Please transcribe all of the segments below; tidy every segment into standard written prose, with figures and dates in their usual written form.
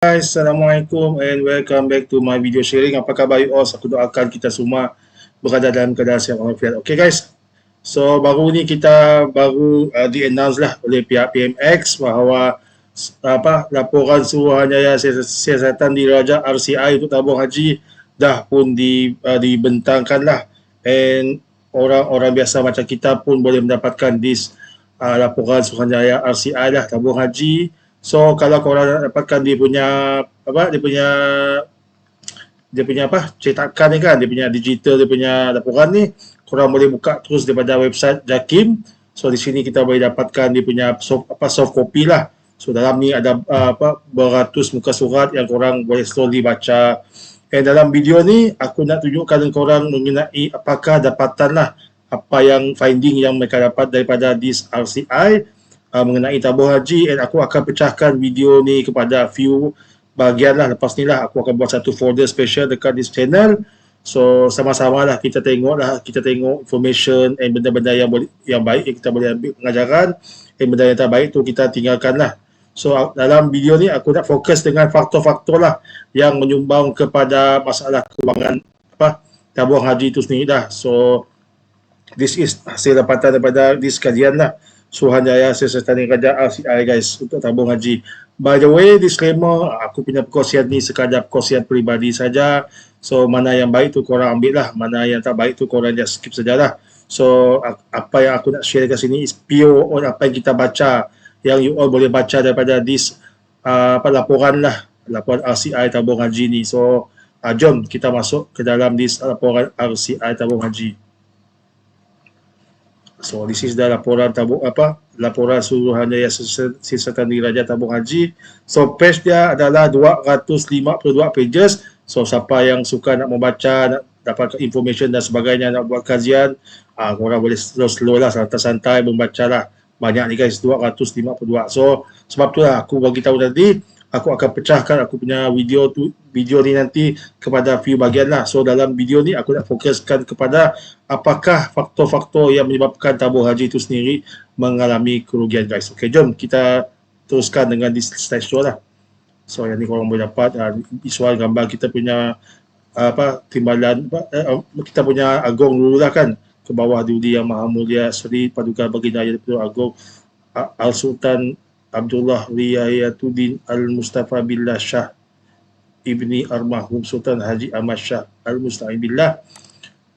Guys, Assalamualaikum and welcome back to my video sharing. Apa khabar you all? Aku doakan kita semua berada dalam keadaan sihat walafiat. Okay guys, so baru ni kita di-announce lah oleh pihak PMX bahawa laporan Suruhanjaya Siasatan Diraja RCI untuk tabung haji dah pun dibentangkan lah, and orang-orang biasa macam kita pun boleh mendapatkan laporan Suruhanjaya RCI lah tabung haji. So kalau korang nak dapatkan dia punya cetakan ni kan, dia punya digital, dia punya laporan ni, korang boleh buka terus daripada website JAKIM. So di sini kita boleh dapatkan dia punya soft copy lah. So dalam ni ada beratus muka surat yang korang boleh slowly baca. And dalam video ni aku nak tunjukkan korang mengenai apakah dapatan lah, apa yang finding yang mereka dapat daripada this RCI mengenai tabung haji, and aku akan pecahkan video ni kepada few bahagian lah. Lepas ni lah aku akan buat satu folder special dekat this channel. So sama-sama lah kita tengok information and benda-benda yang baik yang kita boleh ambil pengajaran, and benda yang tak baik tu kita tinggalkan lah. So dalam video ni aku nak fokus dengan faktor-faktor lah yang menyumbang kepada masalah kewangan tabung haji tu sendiri dah. So this is hasil dapatan daripada this kajian lah Suruhanjaya Siasatan Diraja RCI guys untuk tabung haji. By the way, disclaimer, aku punya perkongsian ni sekadar perkongsian peribadi saja. So mana yang baik tu korang ambil lah, mana yang tak baik tu korang just skip sajalah. So apa yang aku nak share kat sini is pure on apa yang kita baca, yang you all boleh baca daripada laporan RCI tabung haji ni. So jom kita masuk ke dalam laporan RCI tabung haji. So this is the laporan Suruhanjaya Siasatan Diraja tabung haji. So page dia adalah 252 pages. So siapa yang suka nak membaca, nak dapat information dan sebagainya, nak buat kajian, korang boleh slow lah, santai-santai membaca lah. Banyak ni guys, 252. So sebab tu lah aku bagi tahu tadi, aku akan pecahkan aku punya video ni nanti kepada few bahagian lah. So dalam video ni aku nak fokuskan kepada apakah faktor-faktor yang menyebabkan tabung haji itu sendiri mengalami kerugian guys. Okay, jom kita teruskan dengan di slide show lah. So yang ni korang boleh dapat visual gambar kita punya timbalan, kita punya agung dulu lah kan. Ke bawah dulu Yang Maha Mulia Seri Paduka Baginda Yang Dipertua Agung Al-Sultan Abdullah Riyayatuddin Al-Mustafa Billah Shah Ibni Armahum Sultan Haji Ahmad Shah Al-Musta'in Billah.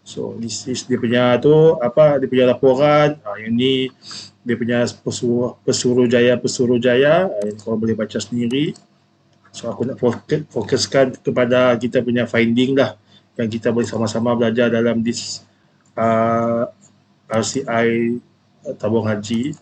So this is dia punya dia punya laporan. Yang ni dia punya Pesuruhjaya. Korang boleh baca sendiri. So aku nak fokuskan kepada kita punya finding lah, yang kita boleh sama-sama belajar dalam this RCI tabung haji.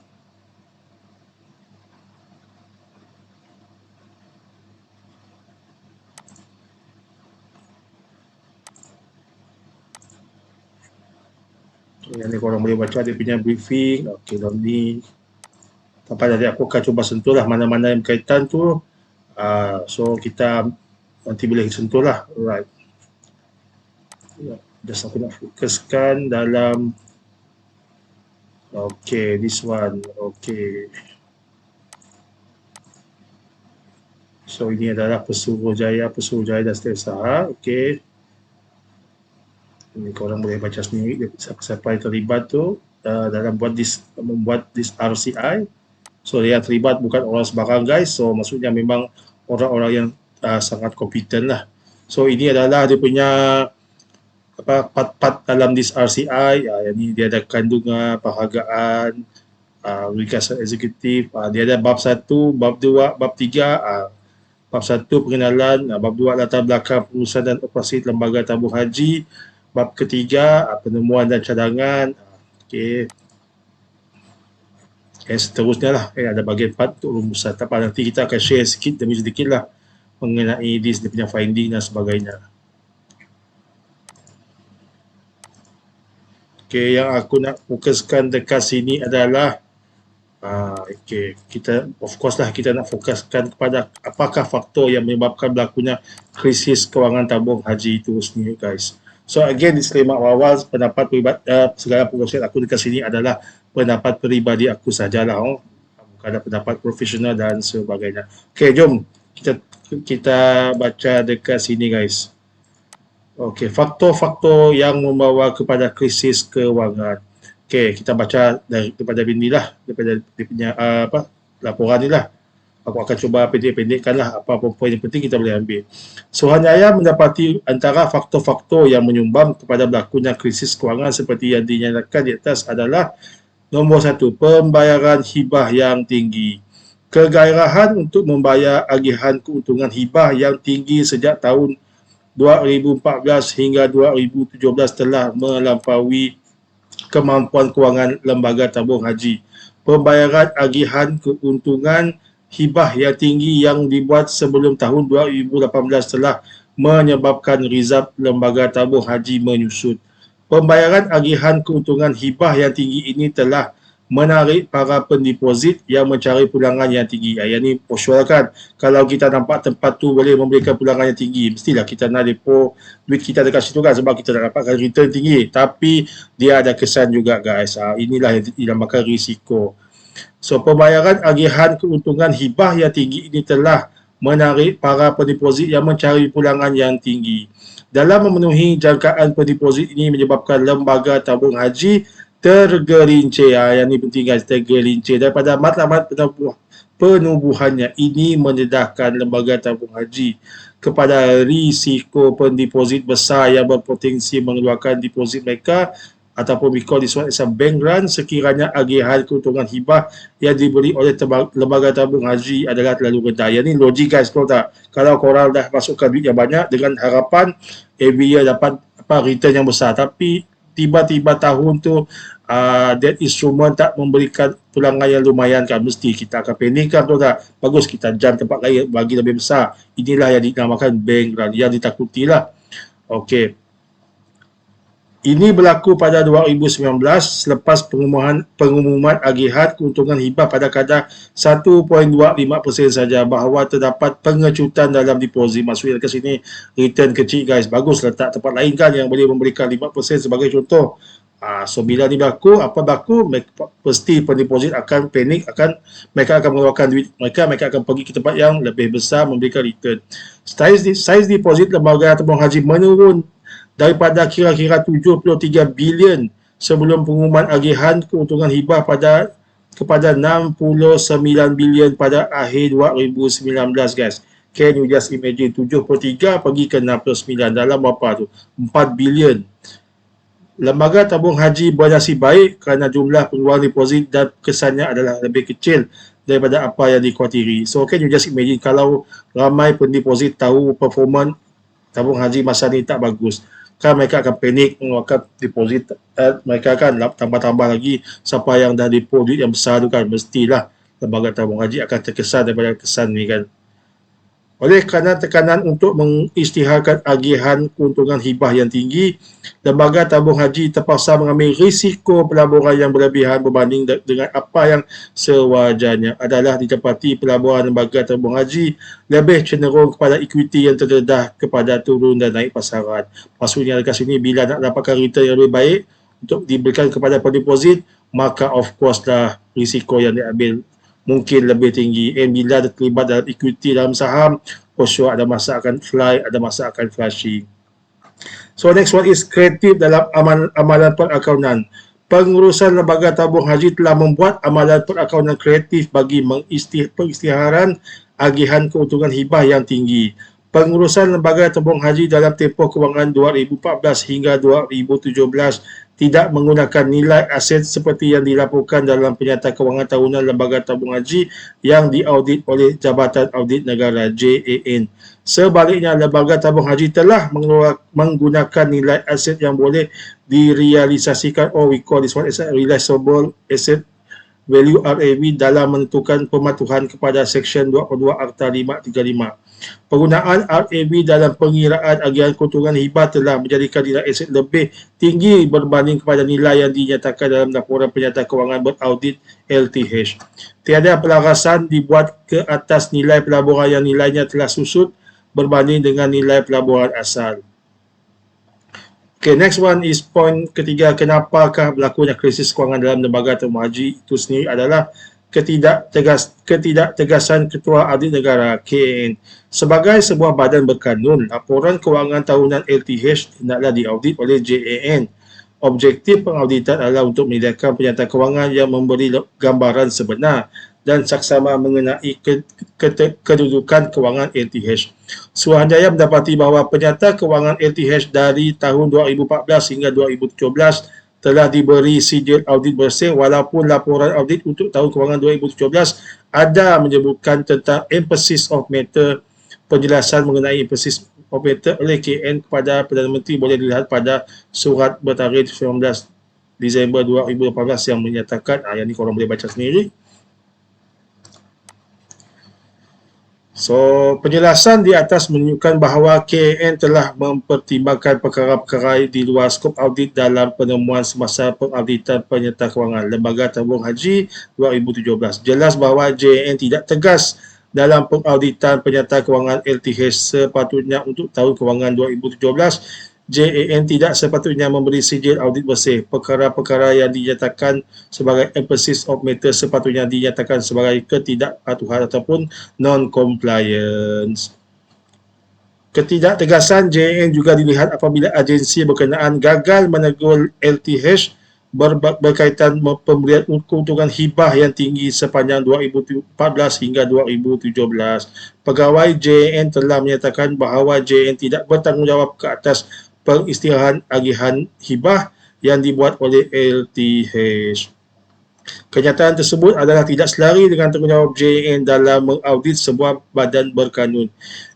Yang ni korang boleh baca dia punya briefing. Okay, dalam ni tanpa tadi aku akan cuba sentuh lah mana-mana yang berkaitan tu. So kita nanti boleh sentuh lah. Alright, just aku nak fokuskan dalam this one. So ini adalah Pesuruhjaya dan Setiausaha. Ini korang boleh baca sendiri siapa yang terlibat tu dalam membuat this RCI. So dia terlibat bukan orang sembarang guys. So maksudnya memang orang-orang yang sangat kompeten lah. So ini adalah dia punya part-part dalam this RCI. Yang ni dia ada kandungan, penghargaan, ringkasan eksekutif. Dia ada bab 1, bab 2, bab 3. Bab 1 pengenalan, bab 2 latar belakang pengurusan dan operasi lembaga tabung haji. Bab ketiga, penemuan dan cadangan. Dan seterusnya lah. Ada bahagian 4 untuk rumusan. Tapi nanti kita akan share sikit demi sedikit lah mengenai dia punya finding dan sebagainya. Yang aku nak fokuskan dekat sini adalah kita of course lah kita nak fokuskan kepada apakah faktor yang menyebabkan berlakunya krisis kewangan tabung haji itu sendiri guys. So again, disclaimer awal, pendapat peribadi, segala perkongsian aku dekat sini adalah pendapat peribadi aku sajalah. Bukan ada pendapat profesional dan sebagainya. Okay, jom kita kita baca dekat sini guys. Okey, faktor-faktor yang membawa kepada krisis kewangan. Okey, kita baca daripada ini lah, daripada dia punya laporan ni lah. Aku akan cuba pendek-pendekkan lah apa-apa poin yang penting kita boleh ambil. Suruhanjaya mendapati antara faktor-faktor yang menyumbang kepada berlakunya krisis kewangan seperti yang dinyatakan di atas adalah nombor 1, pembayaran hibah yang tinggi. Kegairahan untuk membayar agihan keuntungan hibah yang tinggi sejak tahun 2014 hingga 2017 telah melampaui kemampuan kewangan lembaga tabung haji. Pembayaran agihan keuntungan hibah yang tinggi yang dibuat sebelum tahun 2018 telah menyebabkan rizab lembaga tabung haji menyusut. Pembayaran agihan keuntungan hibah yang tinggi ini telah menarik para pendeposit yang mencari pulangan yang tinggi. Yang ni usual kan, kalau kita nampak tempat tu boleh memberikan pulangan yang tinggi, mestilah kita nak depo duit kita dekat situ kan, sebab kita nak dapatkan return tinggi. Tapi dia ada kesan juga guys, inilah yang dinamakan risiko. So, pembayaran agihan keuntungan hibah yang tinggi ini telah menarik para pendeposit yang mencari pulangan yang tinggi. Dalam memenuhi jangkaan pendeposit ini menyebabkan lembaga tabung haji tergelincir. Yang ni penting guys, tergelincir daripada matlamat penubuhannya. Ini mendedahkan lembaga tabung haji kepada risiko pendeposit besar yang berpotensi mengeluarkan deposit mereka ataupun recall disebut as a bank run sekiranya agihan keuntungan hibah yang diberi oleh lembaga tabung haji adalah terlalu rendah. Yang ni logik guys, kalau tak, kalau korang dah masukkan duit yang banyak dengan harapan every year dapat return yang besar, tapi tiba-tiba tahun tu that instrument tak memberikan pulangan yang lumayan kan, mesti kita akan panik kan, betul tak? Bagus kita jam tempat lain bagi lebih besar. Inilah yang dinamakan bank run, yang ditakutilah. Okey. Ini berlaku pada 2019 selepas pengumuman agihan keuntungan hibah pada kadar 1.25% saja, bahawa terdapat pengecutan dalam deposit. Maksudnya ke sini return kecil guys. Bagus letak tempat lain kan yang boleh memberikan 5% sebagai contoh. So bila ni berlaku, apa berlaku? Pasti pendeposit akan panik, mereka akan mengeluarkan duit mereka akan pergi ke tempat yang lebih besar memberikan return. Saiz deposit lembaga tabung haji menurun daripada kira-kira 73 bilion sebelum pengumuman agihan keuntungan hibah kepada 69 bilion pada akhir 2019 guys. Can you just imagine, 73 pergi ke 69, dalam berapa tu? 4 bilion. Lembaga tabung haji bernasib baik kerana jumlah pengeluaran deposit dan kesannya adalah lebih kecil daripada apa yang dikhawatiri. So can you just imagine kalau ramai pendeposit tahu performa tabung haji masa ni tak bagus, kan mereka akan panik mengeluarkan deposit, mereka akan tambah-tambah lagi. Siapa yang dah depo duit yang besar tu kan, mestilah lembaga tabung haji akan terkesan daripada kesan ni kan. Oleh kerana tekanan untuk mengisytiharkan agihan keuntungan hibah yang tinggi, lembaga tabung haji terpaksa mengambil risiko pelaburan yang berlebihan berbanding dengan apa yang sewajarnya. Adalah didapati pelaburan lembaga tabung haji lebih cenderung kepada equity yang terdedah kepada turun dan naik pasaran. Maksudnya dekat sini, bila nak dapatkan return yang lebih baik untuk diberikan kepada pendeposit, maka of course lah risiko yang diambil mungkin lebih tinggi. And bila terlibat dalam equity dalam saham, for sure ada masa akan fly, ada masa akan flashing. So next one is kreatif dalam amalan perakaunan. Pengurusan lembaga tabung haji telah membuat amalan perakaunan kreatif bagi pengisytiharan agihan keuntungan hibah yang tinggi. Pengurusan lembaga tabung haji dalam tempoh kewangan 2014 hingga 2017 tidak menggunakan nilai aset seperti yang dilaporkan dalam penyataan kewangan tahunan lembaga tabung haji yang diaudit oleh Jabatan Audit Negara JAN. Sebaliknya, lembaga tabung haji telah menggunakan nilai aset yang boleh direalisasikan, or we call this one as a realizable asset value RAV, dalam menentukan pematuhan kepada Seksyen 22 Akta 535. Penggunaan RAV dalam pengiraan agihan keuntungan hibah telah menjadikan nilai aset lebih tinggi berbanding kepada nilai yang dinyatakan dalam laporan penyataan kewangan beraudit LTH. Tiada pelarasan dibuat ke atas nilai pelaburan yang nilainya telah susut berbanding dengan nilai pelaburan asal. Okay, next one is point ketiga, kenapakah berlakunya krisis kewangan dalam lembaga tabung haji itu sendiri adalah ketidaktegasan Ketua Audit Negara KAN. Sebagai sebuah badan berkanun, laporan kewangan tahunan LTH hendaklah diaudit oleh JAN. Objektif pengauditan adalah untuk menyediakan pernyataan kewangan yang memberi gambaran sebenar dan saksama mengenai kedudukan kewangan LTH. Suruhanjaya mendapati bahawa pernyataan kewangan LTH dari tahun 2014 hingga 2017 telah diberi sijil audit bersih walaupun laporan audit untuk tahun kewangan 2017 ada menyebutkan tentang emphasis of matter. Penjelasan mengenai emphasis of matter oleh KN kepada Perdana Menteri boleh dilihat pada surat bertarikh 19 Disember 2018 yang menyatakan, yang ni korang boleh baca sendiri. So, penjelasan di atas menunjukkan bahawa KAN telah mempertimbangkan perkara-perkara di luar skop audit dalam penemuan semasa pengauditan penyerta kewangan Lembaga Tabung Haji 2017. Jelas bahawa JAN tidak tegas dalam pengauditan penyerta kewangan LTH sepatutnya untuk tahun kewangan 2017. JAN tidak sepatutnya memberi sijil audit bersih. Perkara-perkara yang dinyatakan sebagai emphasis of matter sepatutnya dinyatakan sebagai ketidakpatuhan ataupun non-compliance. Ketidaktegasan JAN juga dilihat apabila agensi berkenaan gagal menegur LTH berkaitan pemberian keuntungan hibah yang tinggi sepanjang 2014 hingga 2017. Pegawai JAN telah menyatakan bahawa JAN tidak bertanggungjawab ke atas pengisytiharan agihan hibah yang dibuat oleh LTH. Kenyataan tersebut adalah tidak selari dengan tanggungjawab JAN dalam mengaudit sebuah badan berkanun.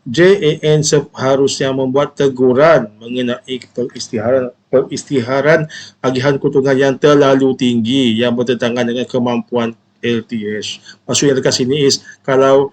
JAN seharusnya membuat teguran mengenai pengisytiharan agihan keuntungan yang terlalu tinggi yang bertentangan dengan kemampuan LTH. Maksudnya dekat sini is kalau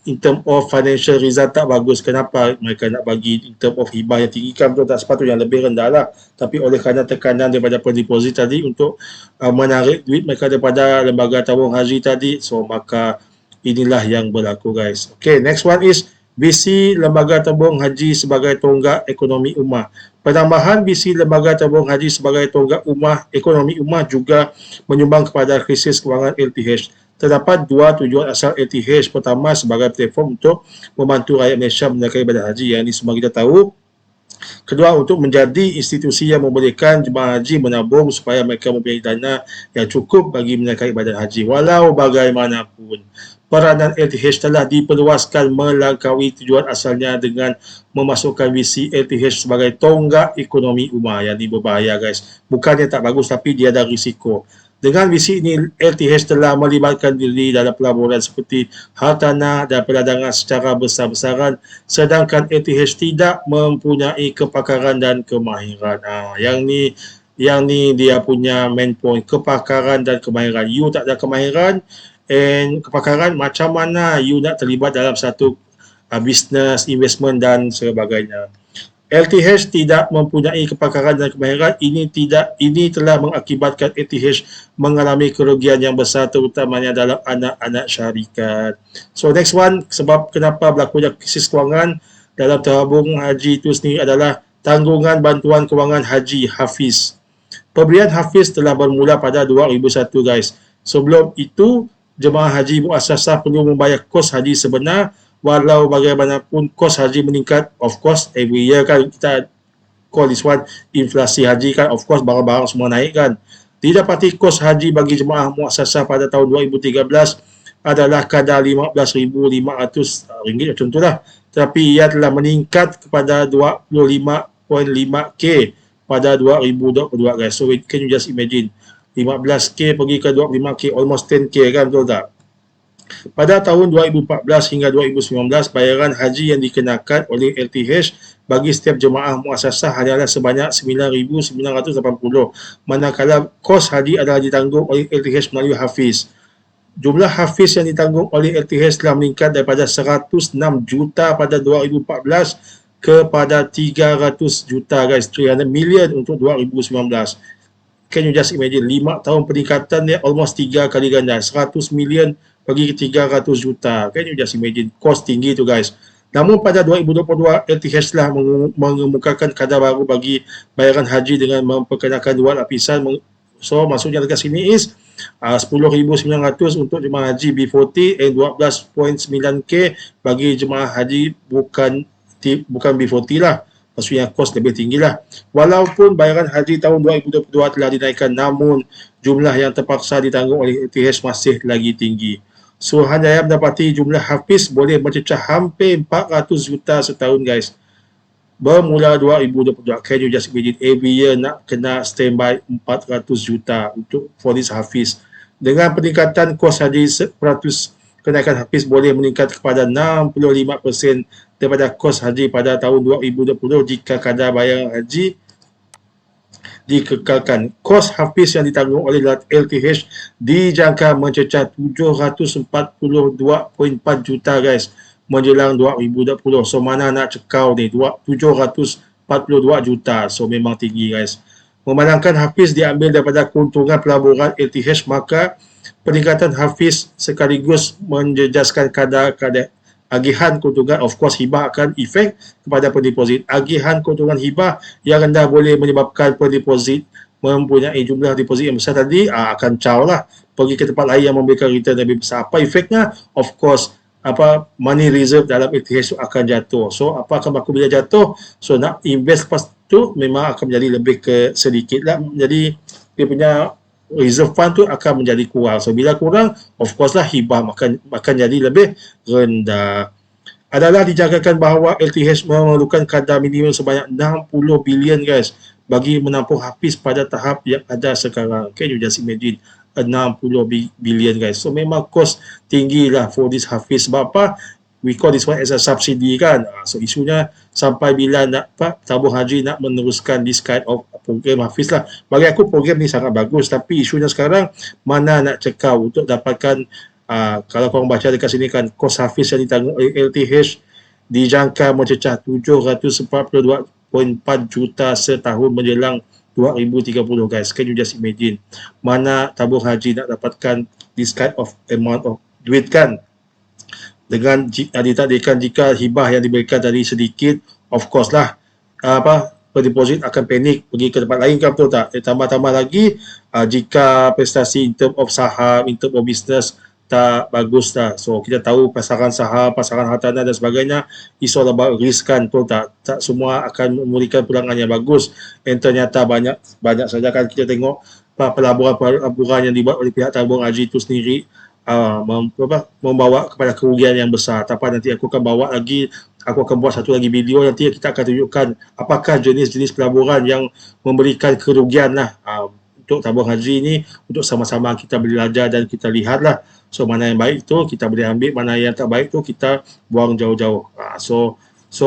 in term of financial result tak bagus, kenapa mereka nak bagi in term of hibah yang tinggi? Kan betul tak, sepatutnya lebih rendah lah. Tapi oleh kerana tekanan daripada pendeposit tadi untuk menarik duit mereka daripada lembaga tabung haji tadi, so maka inilah yang berlaku guys. Okay, next one is visi lembaga tabung haji sebagai tonggak ekonomi ummah. Penambahan visi lembaga tabung haji sebagai tonggak ekonomi ummah juga menyumbang kepada krisis kewangan LTH. Terdapat dua tujuan asal LTH. Pertama, sebagai platform untuk membantu rakyat Malaysia menunaikan ibadah haji, yang ini semua kita tahu. Kedua, untuk menjadi institusi yang membolehkan jemaah haji menabung supaya mereka mempunyai dana yang cukup bagi menunaikan ibadah haji. Walau bagaimanapun, peranan LTH telah diperluaskan melangkaui tujuan asalnya dengan memasukkan visi LTH sebagai tonggak ekonomi ummah. Yang ini berbahaya guys. Bukannya tak bagus, tapi dia ada risiko. Dengan visi ini, LTH telah melibatkan diri dalam pelaburan seperti hartanah dan peradangan secara besar-besaran, sedangkan LTH tidak mempunyai kepakaran dan kemahiran. Yang ni dia punya main point, kepakaran dan kemahiran. You tak ada kemahiran and kepakaran, macam mana you nak terlibat dalam satu business, investment dan sebagainya. LTH tidak mempunyai kepakaran dan kemahiran. Ini telah mengakibatkan LTH mengalami kerugian yang besar, terutamanya dalam anak-anak syarikat. So next one, sebab kenapa berlakunya krisis kewangan dalam tabung haji itu sendiri adalah tanggungan bantuan kewangan haji Hafiz. Pemberian Hafiz telah bermula pada 2001 guys. Sebelum itu, jemaah haji muassasah perlu membayar kos haji sebenar. Walau bagaimanapun kos haji meningkat, of course every year kan kita call this one inflasi haji kan, of course barang-barang semua naik kan. Didapati kos haji bagi jemaah muassasah pada tahun 2013 adalah kadar RM15,500 macam itulah. Tapi ia telah meningkat kepada 25.5k pada 2022 guys. So can you just imagine 15k pergi ke 25k, almost 10k kan, betul tak? Pada tahun 2014 hingga 2019, bayaran haji yang dikenakan oleh LTH bagi setiap jemaah muassasah hanyalah sebanyak 9,980, manakala kos haji adalah ditanggung oleh LTH melalui Hafiz. Jumlah Hafiz yang ditanggung oleh LTH telah meningkat daripada 106 juta pada 2014 kepada 300 juta guys, 300 million untuk 2019. Can you just imagine, 5 tahun peningkatan dia almost 3 kali ganda, 100 million pergi ke 300 juta. Can you just imagine, kos tinggi tu guys. Namun pada 2022, LTH telah mengemukakan kadar baru bagi bayaran haji dengan memperkenalkan dua lapisan. So maksudnya dekat sini is 10,900 untuk jemaah haji B40 and 12.9K bagi jemaah haji bukan B40 lah. Maksudnya kos lebih tinggi lah. Walaupun bayaran haji tahun 2022 telah dinaikkan, namun jumlah yang terpaksa ditanggung oleh LTH masih lagi tinggi. Suruhanjaya mendapati jumlah hafiz boleh mencecah hampir 400 juta setahun guys. Bermula 2022, can you just imagine every year nak kena standby 400 juta untuk for this hafiz. Dengan peningkatan kos haji 100%, kenaikan hafiz boleh meningkat kepada 65% daripada kos haji pada tahun 2020 jika kadar bayaran haji dikekalkan. Kos hafiz yang ditanggung oleh LTH dijangka mencecah 742.4 juta guys menjelang 2020. So mana nak cekau ni 742 juta. So memang tinggi guys. Memandangkan hafiz diambil daripada keuntungan pelaburan LTH, maka peningkatan hafiz sekaligus menjejaskan kadar agihan keuntungan. Of course, hibah akan efek kepada pendeposit. Agihan keuntungan hibah yang rendah boleh menyebabkan pendeposit mempunyai jumlah deposit yang besar tadi akan caw lah, pergi ke tempat lain yang memberikan return lebih besar. Apa efeknya? Of course, money reserve dalam LTH akan jatuh. So apa akan berlaku bila jatuh? So nak invest lepas tu memang akan menjadi lebih ke sedikit lah. Jadi dia punya reserve fund tu akan menjadi kurang. So bila kurang, of course lah hibah akan jadi lebih rendah. Adalah dijangkakan bahawa LTH memerlukan kadar minimum sebanyak 60 bilion guys bagi menampung hafiz pada tahap yang ada sekarang. Can you just imagine 60 bilion guys. So memang kos tinggi lah for this hafiz. Sebab apa? We call this one as a subsidy kan. So isunya sampai bila nak tabung haji nak meneruskan this kind of program hafiz lah. Bagi aku program ni sangat bagus, tapi isunya sekarang mana nak cekau untuk dapatkan kalau korang baca dekat sini kan, kos hafiz yang ditanggung oleh LTH dijangka mencecah 742.4 juta setahun menjelang 2030 guys. Can you just imagine mana tabung haji nak dapatkan this kind of amount of duit kan? Dengan ditakdirkan jika hibah yang diberikan tadi sedikit, of course lah pendeposit akan panik pergi ke tempat lain kan, betul tak? Tambah-tambah lagi jika prestasi in term of saham, in term of business tak bagus lah. So kita tahu pasaran saham, pasaran hartanah dan sebagainya is all about risk kan, betul tak? Tak semua akan memberikan pulangan yang bagus. Dan ternyata banyak saja kan kita tengok pelaburan yang dibuat oleh pihak tabung haji itu sendiri membawa kepada kerugian yang besar. Tapi nanti aku akan buat satu lagi video, nanti kita akan tunjukkan apakah jenis-jenis pelaburan yang memberikan kerugian lah untuk tabung haji ini, untuk sama-sama kita belajar dan kita lihatlah. So mana yang baik tu kita boleh ambil, mana yang tak baik tu kita buang jauh-jauh. So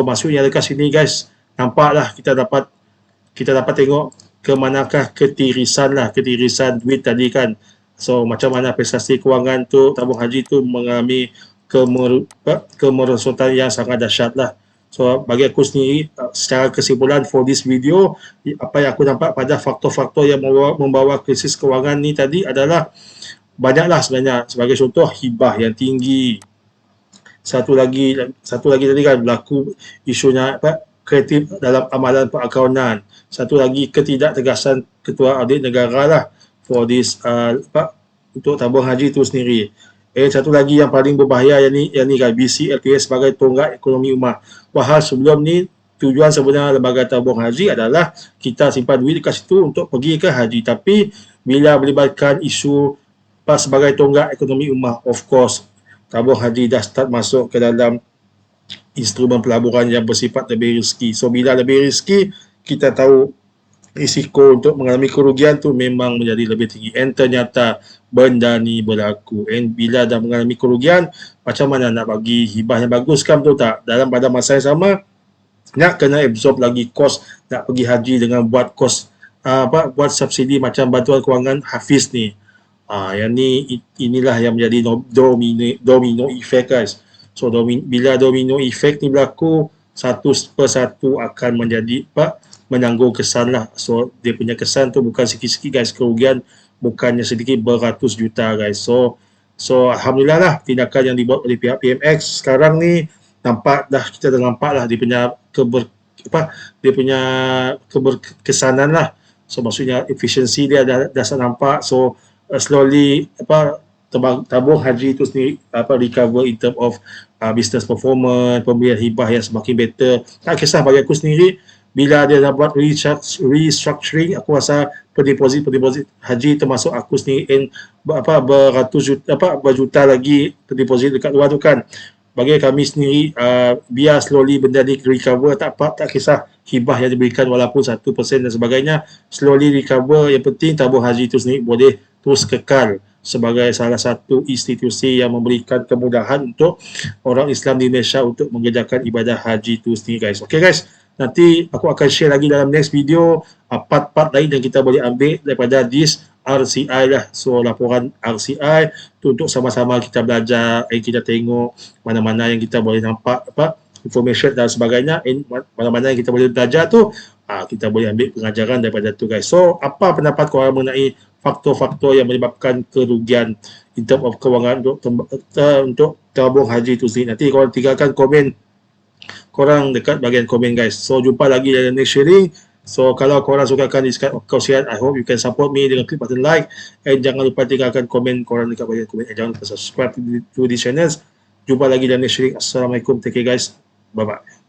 maksudnya dekat sini guys, nampaklah kita dapat tengok ke manakah ketirisan duit tadi kan. So macam mana prestasi kewangan tu tabung haji tu mengalami kemerosotan yang sangat dahsyat lah. So bagi aku sendiri, secara kesimpulan for this video, apa yang aku nampak pada faktor-faktor yang membawa krisis kewangan ni tadi adalah banyaklah sebenarnya. Sebagai contoh, hibah yang tinggi. Satu lagi tadi kan berlaku isunya kreatif dalam amalan perakaunan. Satu lagi ketidaktegasan ketua audit negara lah for this untuk tabung haji itu sendiri. Satu lagi yang paling berbahaya yang ni kan, BC LTH sebagai tonggak ekonomi ummah. Wahal sebelum ni tujuan sebenar lembaga tabung haji adalah kita simpan duit dekat situ untuk pergi ke haji. Tapi bila melibatkan isu sebagai tonggak ekonomi ummah, of course tabung haji dah start masuk ke dalam instrumen pelaburan yang bersifat lebih riski. So bila lebih riski, kita tahu risiko untuk mengalami kerugian tu memang menjadi lebih tinggi. And ternyata benda ni berlaku. And bila dah mengalami kerugian, macam mana nak bagi hibah yang bagus kan, betul tak? Pada masa yang sama, nak kena absorb lagi kos nak pergi haji dengan buat kos buat subsidi macam bantuan kewangan hafiz ni. Inilah yang menjadi domino effect guys. So bila domino effect ni berlaku, satu persatu akan menjadi menanggung kesan lah. So dia punya kesan tu bukan sikit-sikit guys, kerugian bukannya sedikit, beratus juta guys. So alhamdulillah lah tindakan yang dibuat oleh pihak PMX sekarang ni kita dah nampak lah dia punya keberkesanan lah. So maksudnya efisiensi dia dah nampak. So slowly tabung haji itu sendiri recover in term of business performance, pemberian hibah yang semakin better. Tak kisah bagi aku sendiri, bila dia dah buat restructuring, aku rasa pendeposit haji termasuk aku sendiri beratus juta berjuta lagi pendeposit dekat luar tu kan. Bagi kami sendiri, biar slowly benda ni recover, tak kisah hibah yang diberikan walaupun 1% dan sebagainya, slowly recover. Yang penting tabung haji itu sendiri boleh terus kekal sebagai salah satu institusi yang memberikan kemudahan untuk orang Islam di Malaysia untuk mengerjakan ibadah haji itu sendiri, guys. Okay guys, nanti aku akan share lagi dalam next video part-part lain yang kita boleh ambil daripada this RCI lah. So laporan RCI tu untuk sama-sama kita belajar, kita tengok mana-mana yang kita boleh nampak information dan sebagainya, mana-mana yang kita boleh belajar tu, kita boleh ambil pengajaran daripada tu, guys. So apa pendapat korang mengenai faktor-faktor yang menyebabkan kerugian in term of kewangan untuk tabung haji tu sendiri? Nanti korang tinggalkan komen korang dekat bahagian komen, guys. So jumpa lagi dalam next sharing. So kalau korang sukakan this kind of kongsian, I hope you can support me dengan klik button like, and jangan lupa tinggalkan komen korang dekat bahagian komen, and jangan lupa subscribe to this channel. Jumpa lagi dalam next sharing. Assalamualaikum, take care guys, bye bye.